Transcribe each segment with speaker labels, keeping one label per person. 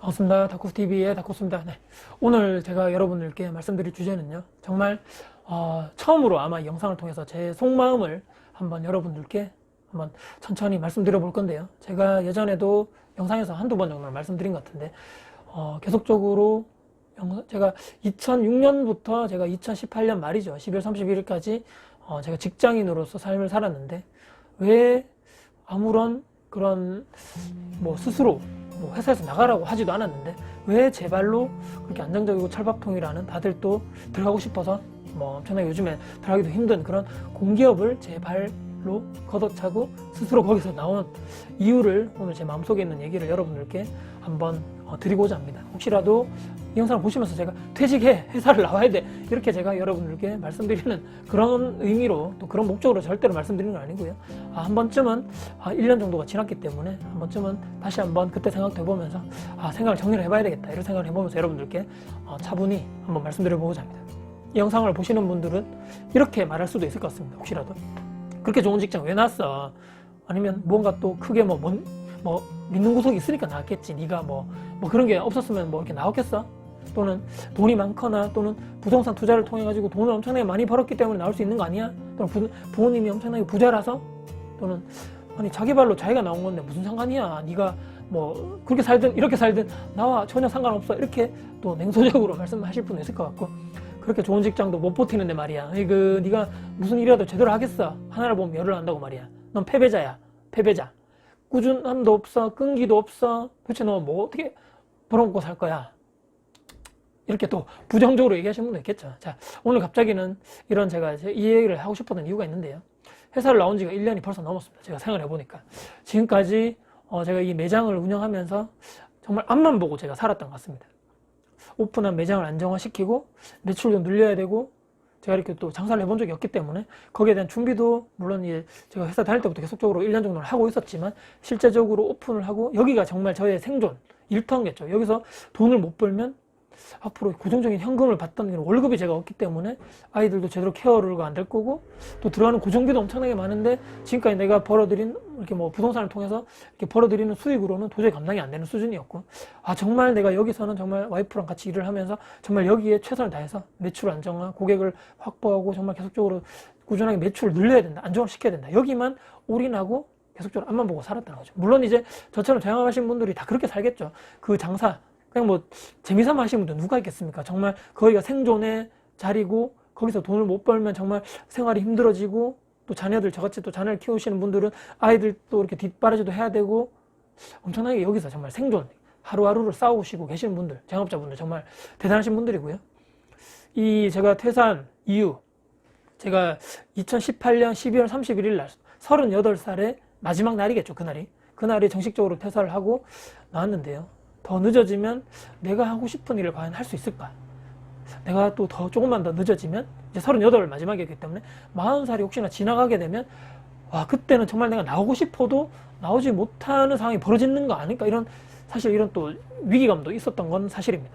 Speaker 1: 반갑습니다. 다코스TV의 다코스입니다. 네. 오늘 제가 여러분들께 말씀드릴 주제는요. 정말 처음으로 아마 이 영상을 통해서 제 속마음을 한번 여러분들께 한번 천천히 말씀드려 볼 건데요. 제가 예전에도 영상에서 한두 번 정도 말씀드린 것 같은데 계속적으로 제가 2006년부터 제가 2018년 말이죠. 12월 31일까지 제가 직장인으로서 삶을 살았는데 왜 아무런 그런 스스로 회사에서 나가라고 하지도 않았는데 왜 제 발로 그렇게 안정적이고 철밥통이라는 다들 또 들어가고 싶어서 엄청나게 요즘에 들어가기도 힘든 그런 공기업을 제 발로 걷어차고 스스로 거기서 나온 이유를 오늘 제 마음속에 있는 얘기를 여러분들께 한번 드리고자 합니다. 혹시라도 이 영상을 보시면서 제가 퇴직해, 회사를 나와야 돼 이렇게 제가 여러분들께 말씀드리는 그런 의미로 또 그런 목적으로 절대로 말씀드리는 건 아니고요. 한 번쯤은 1년 정도가 지났기 때문에 한 번쯤은 다시 한번 그때 생각도 해보면서 생각을 정리를 해봐야 되겠다 이런 생각을 해보면서 여러분들께 차분히 한번 말씀드려보고자 합니다. 이 영상을 보시는 분들은 이렇게 말할 수도 있을 것 같습니다. 혹시라도 그렇게 좋은 직장 왜 나왔어? 아니면 뭔가 또 크게 믿는 구석이 있으니까 나왔겠지. 네가 그런 게 없었으면 이렇게 나왔겠어? 또는 돈이 많거나 또는 부동산 투자를 통해 가지고 돈을 엄청나게 많이 벌었기 때문에 나올 수 있는 거 아니야? 또는 부모님이 엄청나게 부자라서? 또는 아니 자기 발로 자기가 나온 건데 무슨 상관이야? 네가 그렇게 살든 이렇게 살든 나와 전혀 상관없어. 이렇게 또 냉소적으로 말씀하실 분도 있을 것 같고 그렇게 좋은 직장도 못 버티는데 말이야. 네가 무슨 일이라도 제대로 하겠어? 하나를 보면 열을 안다고 말이야. 넌 패배자야. 패배자. 꾸준함도 없어. 끈기도 없어. 도대체 너 어떻게 벌어먹고 살 거야? 이렇게 또 부정적으로 얘기하시는 분도 있겠죠. 자, 오늘 갑자기는 이런 제가 이 얘기를 하고 싶었던 이유가 있는데요. 회사를 나온 지가 1년이 벌써 넘었습니다. 제가 생각을 해보니까. 지금까지 제가 이 매장을 운영하면서 정말 앞만 보고 제가 살았던 것 같습니다. 오픈한 매장을 안정화시키고 매출도 늘려야 되고 제가 이렇게 또 장사를 해본 적이 없기 때문에 거기에 대한 준비도 물론 제가 회사 다닐 때부터 계속적으로 1년 정도는 하고 있었지만 실제적으로 오픈을 하고 여기가 정말 저의 생존, 일터겠죠. 여기서 돈을 못 벌면 앞으로 고정적인 현금을 받던 월급이 제가 없기 때문에 아이들도 제대로 케어를 안 될 거고 또 들어가는 고정비도 엄청나게 많은데 지금까지 내가 벌어들인 이렇게 부동산을 통해서 이렇게 벌어들이는 수익으로는 도저히 감당이 안 되는 수준이었고 정말 내가 여기서는 정말 와이프랑 같이 일을 하면서 정말 여기에 최선을 다해서 매출 안정화, 고객을 확보하고 정말 계속적으로 꾸준하게 매출을 늘려야 된다, 안정화 시켜야 된다. 여기만 올인하고 계속적으로 앞만 보고 살았다는 거죠. 물론 이제 저처럼 장악하신 분들이 다 그렇게 살겠죠. 그 장사 그냥 재미삼아 하시는 분들 누가 있겠습니까? 정말 거기가 생존의 자리고 거기서 돈을 못 벌면 정말 생활이 힘들어지고 또 자녀들 저같이 또 자녀를 키우시는 분들은 아이들 또 이렇게 뒷바라지도 해야 되고 엄청나게 여기서 정말 생존 하루하루를 싸우시고 계시는 분들 자영업자분들 정말 대단하신 분들이고요. 제가 퇴사한 이유 제가 2018년 12월 31일 날 38살의 마지막 날이겠죠. 그날이 정식적으로 퇴사를 하고 나왔는데요. 더 늦어지면 내가 하고 싶은 일을 과연 할 수 있을까? 내가 또 조금만 더 늦어지면 이제 38 마지막이기 때문에 40살이 혹시나 지나가게 되면 그때는 정말 내가 나오고 싶어도 나오지 못하는 상황이 벌어지는 거 아닐까? 이런 또 위기감도 있었던 건 사실입니다.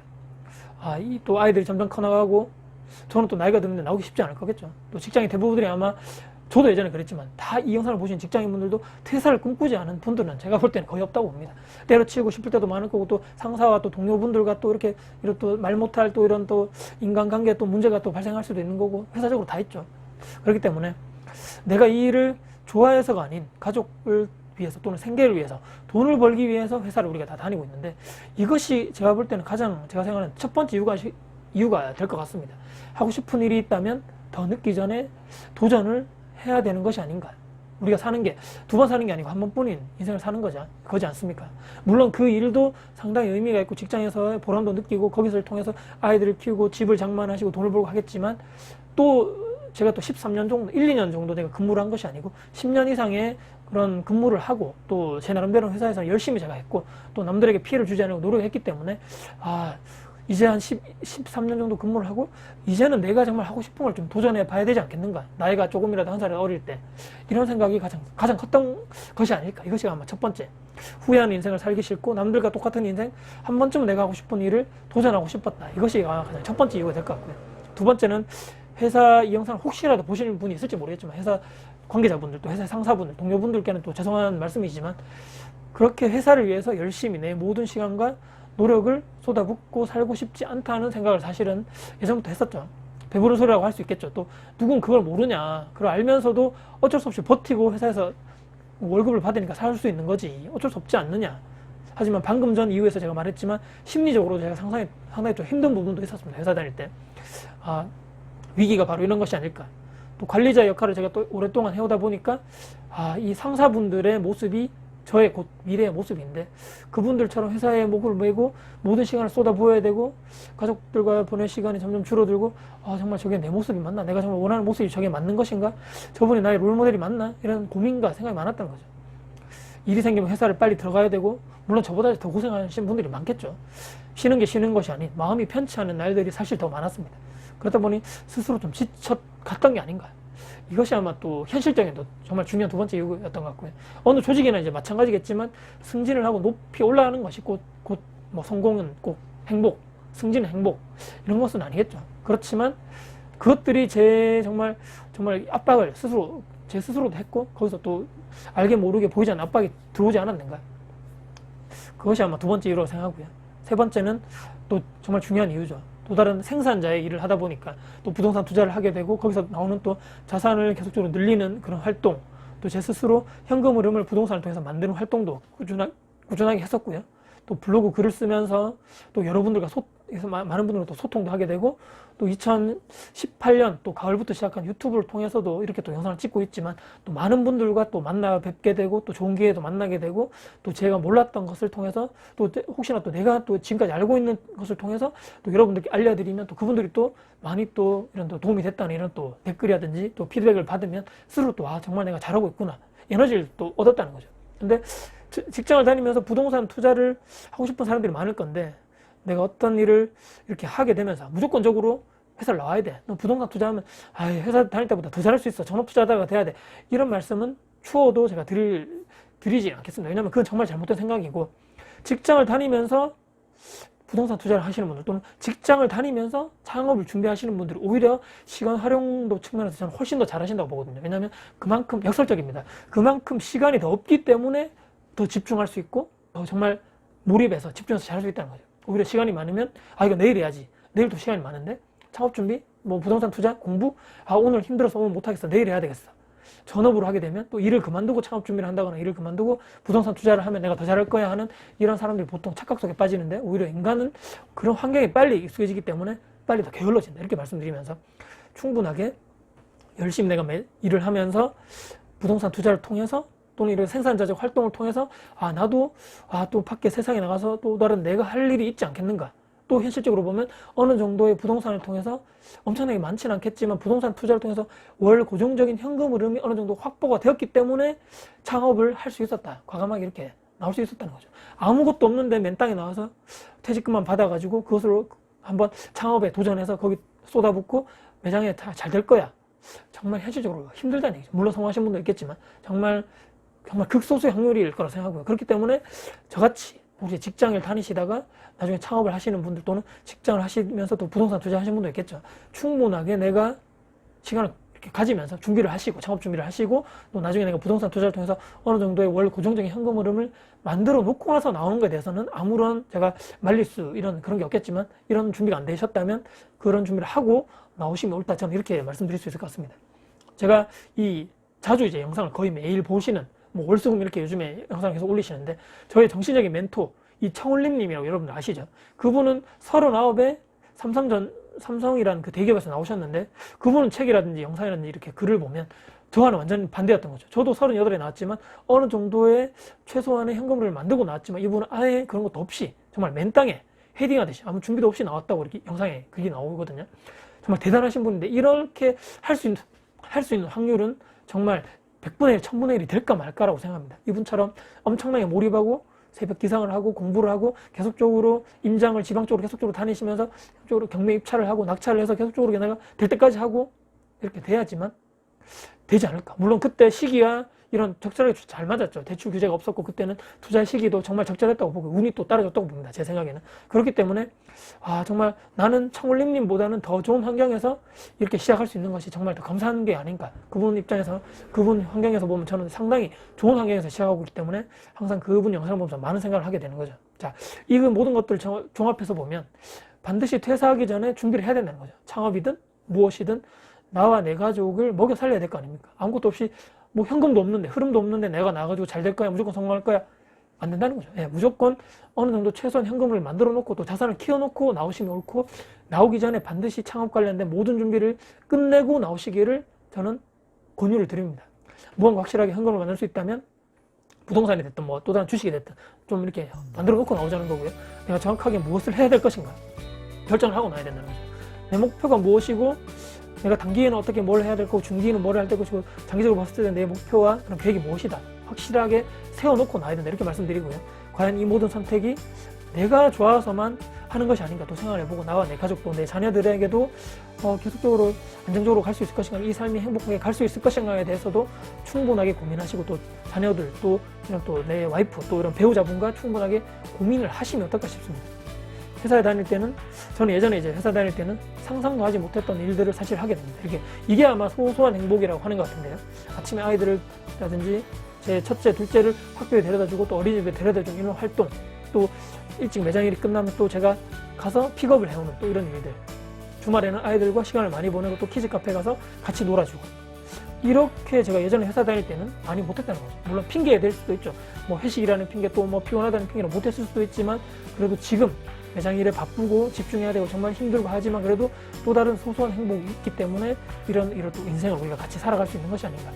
Speaker 1: 또 아이들이 점점 커나가고 저는 또 나이가 드는데 나오기 쉽지 않을 거겠죠. 또 직장인 대부분들이 아마 저도 예전에 그랬지만 다 이 영상을 보신 직장인분들도 퇴사를 꿈꾸지 않은 분들은 제가 볼 때는 거의 없다고 봅니다. 때려치우고 싶을 때도 많을 거고 또 상사와 또 동료분들과 또 이렇게 또 말 못할 또 이런 또 인간관계 또 문제가 또 발생할 수도 있는 거고 회사적으로 다 있죠. 그렇기 때문에 내가 이 일을 좋아해서가 아닌 가족을 위해서 또는 생계를 위해서 돈을 벌기 위해서 회사를 우리가 다 다니고 있는데 이것이 제가 볼 때는 가장 제가 생각하는 첫 번째 이유가 될 것 같습니다. 하고 싶은 일이 있다면 더 늦기 전에 도전을 해야 되는 것이 아닌가. 우리가 사는 게 두 번 사는 게 아니고 한 번뿐인 인생을 사는 거지 않습니까? 물론 그 일도 상당히 의미가 있고 직장에서의 보람도 느끼고 거기서 통해서 아이들을 키우고 집을 장만하시고 돈을 벌고 하겠지만 또 제가 또 13년 정도, 1, 2년 정도 내가 근무를 한 것이 아니고 10년 이상의 그런 근무를 하고 또 제 나름대로 회사에서 열심히 제가 했고 또 남들에게 피해를 주지 않으려고 노력했기 때문에 이제 한 13년 정도 근무를 하고 이제는 내가 정말 하고 싶은 걸 좀 도전해 봐야 되지 않겠는가. 나이가 조금이라도 한 살이 어릴 때 이런 생각이 가장 컸던 것이 아닐까. 이것이 아마 첫 번째. 후회하는 인생을 살기 싫고 남들과 똑같은 인생 한 번쯤은 내가 하고 싶은 일을 도전하고 싶었다. 이것이 가장 첫 번째 이유가 될 것 같고요. 두 번째는 회사 이 영상을 혹시라도 보시는 분이 있을지 모르겠지만 회사 관계자분들 또 회사 상사분들 동료분들께는 또 죄송한 말씀이지만 그렇게 회사를 위해서 열심히 내 모든 시간과 노력을 쏟아붓고 살고 싶지 않다는 생각을 사실은 예전부터 했었죠. 배부른 소리라고 할 수 있겠죠. 또 누군 그걸 모르냐. 그걸 알면서도 어쩔 수 없이 버티고 회사에서 월급을 받으니까 살 수 있는 거지. 어쩔 수 없지 않느냐. 하지만 방금 전 이유에서 제가 말했지만 심리적으로 제가 상당히 좀 힘든 부분도 있었습니다. 회사 다닐 때. 아, 위기가 바로 이런 것이 아닐까. 또 관리자 역할을 제가 또 오랫동안 해오다 보니까 이 상사분들의 모습이 저의 곧 미래의 모습인데 그분들처럼 회사에 목을 메고 모든 시간을 쏟아부어야 되고 가족들과 보낼 시간이 점점 줄어들고 정말 저게 내 모습이 맞나? 내가 정말 원하는 모습이 저게 맞는 것인가? 저분이 나의 롤모델이 맞나? 이런 고민과 생각이 많았던 거죠. 일이 생기면 회사를 빨리 들어가야 되고 물론 저보다 더 고생하시는 분들이 많겠죠. 쉬는 게 쉬는 것이 아닌 마음이 편치 않은 날들이 사실 더 많았습니다. 그러다 보니 스스로 좀 지쳐갔던 게 아닌가. 이것이 아마 또 현실적인 또 정말 중요한 두 번째 이유였던 것 같고요. 어느 조직이나 이제 마찬가지겠지만 승진을 하고 높이 올라가는 것이 곧 뭐 성공은 꼭 행복, 승진은 행복 이런 것은 아니겠죠. 그렇지만 그것들이 제 정말 압박을 제 스스로도 했고 거기서 또 알게 모르게 보이지 않는 압박이 들어오지 않았는가. 그것이 아마 두 번째 이유라고 생각하고요. 세 번째는 또 정말 중요한 이유죠. 또 다른 생산자의 일을 하다 보니까 또 부동산 투자를 하게 되고 거기서 나오는 또 자산을 계속적으로 늘리는 그런 활동, 또 제 스스로 현금 흐름을 부동산을 통해서 만드는 활동도 꾸준하게 했었고요. 또 블로그 글을 쓰면서 또 여러분들과 많은 분들과 또 소통도 하게 되고 또 2018년 또 가을부터 시작한 유튜브를 통해서도 이렇게 또 영상을 찍고 있지만 또 많은 분들과 또 만나 뵙게 되고 또 좋은 기회도 만나게 되고 또 제가 몰랐던 것을 통해서 또 혹시나 또 내가 또 지금까지 알고 있는 것을 통해서 또 여러분들께 알려드리면 또 그분들이 또 많이 또 이런 또 도움이 됐다는 이런 또 댓글이라든지 또 피드백을 받으면 스스로 또 정말 내가 잘하고 있구나 에너지를 또 얻었다는 거죠. 근데 직장을 다니면서 부동산 투자를 하고 싶은 사람들이 많을 건데 내가 어떤 일을 이렇게 하게 되면서 무조건적으로 회사를 나와야 돼. 너 부동산 투자하면 회사 다닐 때보다 더 잘할 수 있어. 전업 투자자가 돼야 돼. 이런 말씀은 추워도 제가 드리지 않겠습니다. 왜냐하면 그건 정말 잘못된 생각이고 직장을 다니면서 부동산 투자를 하시는 분들 또는 직장을 다니면서 창업을 준비하시는 분들이 오히려 시간 활용도 측면에서 저는 훨씬 더 잘하신다고 보거든요. 왜냐하면 그만큼 역설적입니다. 그만큼 시간이 더 없기 때문에 더 집중할 수 있고 더 정말 몰입해서 집중해서 잘할 수 있다는 거죠. 오히려 시간이 많으면 이거 내일 해야지. 내일도 시간이 많은데 창업 준비, 뭐 부동산 투자, 공부 오늘 힘들어서 오늘 못하겠어. 내일 해야 되겠어. 전업으로 하게 되면 또 일을 그만두고 창업 준비를 한다거나 일을 그만두고 부동산 투자를 하면 내가 더 잘할 거야 하는 이런 사람들이 보통 착각 속에 빠지는데 오히려 인간은 그런 환경에 빨리 익숙해지기 때문에 빨리 더 게을러진다. 이렇게 말씀드리면서 충분하게 열심히 내가 일을 하면서 부동산 투자를 통해서 또는 이런 생산자적 활동을 통해서 나도 또 밖에 세상에 나가서 또 다른 내가 할 일이 있지 않겠는가. 또 현실적으로 보면 어느 정도의 부동산을 통해서 엄청나게 많지는 않겠지만 부동산 투자를 통해서 월 고정적인 현금 흐름이 어느 정도 확보가 되었기 때문에 창업을 할 수 있었다. 과감하게 이렇게 나올 수 있었다는 거죠. 아무것도 없는데 맨 땅에 나와서 퇴직금만 받아가지고 그것으로 한번 창업에 도전해서 거기 쏟아붓고 매장에 다 잘 될 거야. 정말 현실적으로 힘들다는 얘기죠. 물론 성공하신 분도 있겠지만 정말 극소수의 확률일 거라 생각하고요. 그렇기 때문에 저같이 우리 직장을 다니시다가 나중에 창업을 하시는 분들 또는 직장을 하시면서 또 부동산 투자하시는 분도 있겠죠. 충분하게 내가 시간을 이렇게 가지면서 준비를 하시고 창업 준비를 하시고 또 나중에 내가 부동산 투자를 통해서 어느 정도의 월 고정적인 현금 흐름을 만들어 놓고 나서 나오는 것에 대해서는 아무런 제가 말릴 수 이런 그런 게 없겠지만 이런 준비가 안 되셨다면 그런 준비를 하고 나오시면 옳다. 저는 이렇게 말씀드릴 수 있을 것 같습니다. 제가 자주 이제 영상을 거의 매일 보시는 월수금 이렇게 요즘에 영상을 계속 올리시는데 저의 정신적인 멘토 청울림님이라고 여러분들 아시죠? 그분은 39에 삼성이라는 그 대기업에서 나오셨는데 그분은 책이라든지 영상이라든지 이렇게 글을 보면 저와는 완전 반대였던 거죠. 저도 38에 나왔지만 어느 정도의 최소한의 현금을 만들고 나왔지만 이분은 아예 그런 것도 없이 정말 맨 땅에 헤딩하듯이 아무 준비도 없이 나왔다고 이렇게 영상에 그게 나오거든요. 정말 대단하신 분인데 이렇게 할 수 있는 확률은 정말 100분의 1, 1000분의 1이 될까 말까라고 생각합니다. 이분처럼 엄청나게 몰입하고 새벽 기상을 하고 공부를 하고 계속적으로 임장을 지방 쪽으로 계속적으로 다니시면서 계속적으로 경매 입찰을 하고 낙찰을 해서 계속적으로 내가 될 때까지 하고 이렇게 돼야지만 되지 않을까. 물론 그때 시기와 이런 적절하게 잘 맞았죠. 대출 규제가 없었고 그때는 투자 시기도 정말 적절했다고 보고 운이 또 따라줬다고 봅니다. 제 생각에는. 그렇기 때문에 정말 나는 청울림님보다는 더 좋은 환경에서 이렇게 시작할 수 있는 것이 정말 더 감사한 게 아닌가. 그분 입장에서 그분 환경에서 보면 저는 상당히 좋은 환경에서 시작하고 있기 때문에 항상 그분 영상을 보면서 많은 생각을 하게 되는 거죠. 자, 이 모든 것들을 종합해서 보면 반드시 퇴사하기 전에 준비를 해야 된다는 거죠. 창업이든 무엇이든 나와 내 가족을 먹여 살려야 될 거 아닙니까? 아무것도 없이 뭐 현금도 없는데 흐름도 없는데 내가 나가지고 잘 될 거야 무조건 성공할 거야 안 된다는 거죠. 예, 무조건 어느 정도 최소한 현금을 만들어 놓고 또 자산을 키워 놓고 나오시면 옳고 나오기 전에 반드시 창업 관련된 모든 준비를 끝내고 나오시기를 저는 권유를 드립니다. 무언가 확실하게 현금을 만들 수 있다면 부동산이 됐든 뭐 또 다른 주식이 됐든 좀 이렇게 만들어 놓고 나오자는 거고요. 내가 정확하게 무엇을 해야 될 것인가 결정을 하고 나야 된다는 거죠. 내 목표가 무엇이고 내가 단기에는 어떻게 뭘 해야 될 거고 중기에는 뭘 해야 될 것이고 장기적으로 봤을 때 내 목표와 그런 계획이 무엇이다 확실하게 세워놓고 나야 된다 이렇게 말씀드리고요. 과연 이 모든 선택이 내가 좋아서만 하는 것이 아닌가 또 생각을 해보고 나와 내 가족도 내 자녀들에게도 계속적으로 안정적으로 갈 수 있을 것인가 이 삶이 행복하게 갈 수 있을 것인가에 대해서도 충분하게 고민하시고 또 자녀들 또 내 와이프 또 이런 배우자분과 충분하게 고민을 하시면 어떨까 싶습니다. 회사에 다닐 때는 저는 예전에 이제 회사 다닐 때는 상상도 하지 못했던 일들을 사실 하게 됩니다. 이게 아마 소소한 행복이라고 하는 것 같은데요. 아침에 아이들을라든지 제 첫째, 둘째를 학교에 데려다주고 또 어린이집에 데려다주는 이런 활동 또 일찍 매장일이 끝나면 또 제가 가서 픽업을 해오는 또 이런 일들 주말에는 아이들과 시간을 많이 보내고 또 키즈 카페 가서 같이 놀아주고 이렇게 제가 예전에 회사 다닐 때는 많이 못했다는 거죠. 물론 핑계에 될 수도 있죠. 뭐 회식이라는 핑계 또 뭐 피곤하다는 핑계로 못했을 수도 있지만 그래도 지금 매장 일에 바쁘고 집중해야 되고 정말 힘들고 하지만 그래도 또 다른 소소한 행복이 있기 때문에 이런 또 인생을 우리가 같이 살아갈 수 있는 것이 아닌가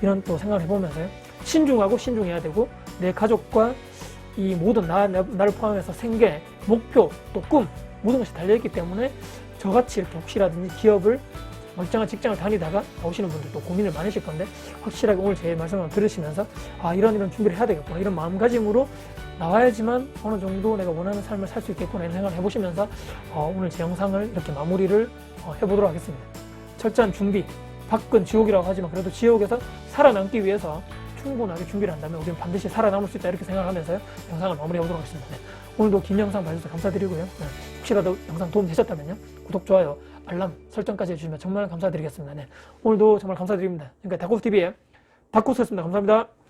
Speaker 1: 이런 또 생각을 해보면서요. 신중하고 신중해야 되고 내 가족과 이 모든 나를 포함해서 생계, 목표, 또 꿈 모든 것이 달려있기 때문에 저같이 이렇게 혹시라든지 기업을 멀쩡한 직장을 다니다가 나오시는 분들도 고민을 많으실 건데 확실하게 오늘 제 말씀을 들으시면서 이런 준비를 해야 되겠구나 이런 마음가짐으로 나와야지만 어느 정도 내가 원하는 삶을 살 수 있겠구나 이런 생각을 해보시면서 오늘 제 영상을 이렇게 마무리를 해보도록 하겠습니다. 철저한 준비, 밖은 지옥이라고 하지만 그래도 지옥에서 살아남기 위해서 충분하게 준비를 한다면 우리는 반드시 살아남을 수 있다 이렇게 생각하면서요 영상을 마무리해보도록 하겠습니다. 네. 오늘도 긴 영상 봐주셔서 감사드리고요. 네. 혹시라도 영상 도움 되셨다면요 구독, 좋아요, 알람 설정까지 해주시면 정말 감사드리겠습니다. 네. 오늘도 정말 감사드립니다. 지금까지 다코스TV의 다코스였습니다. 감사합니다.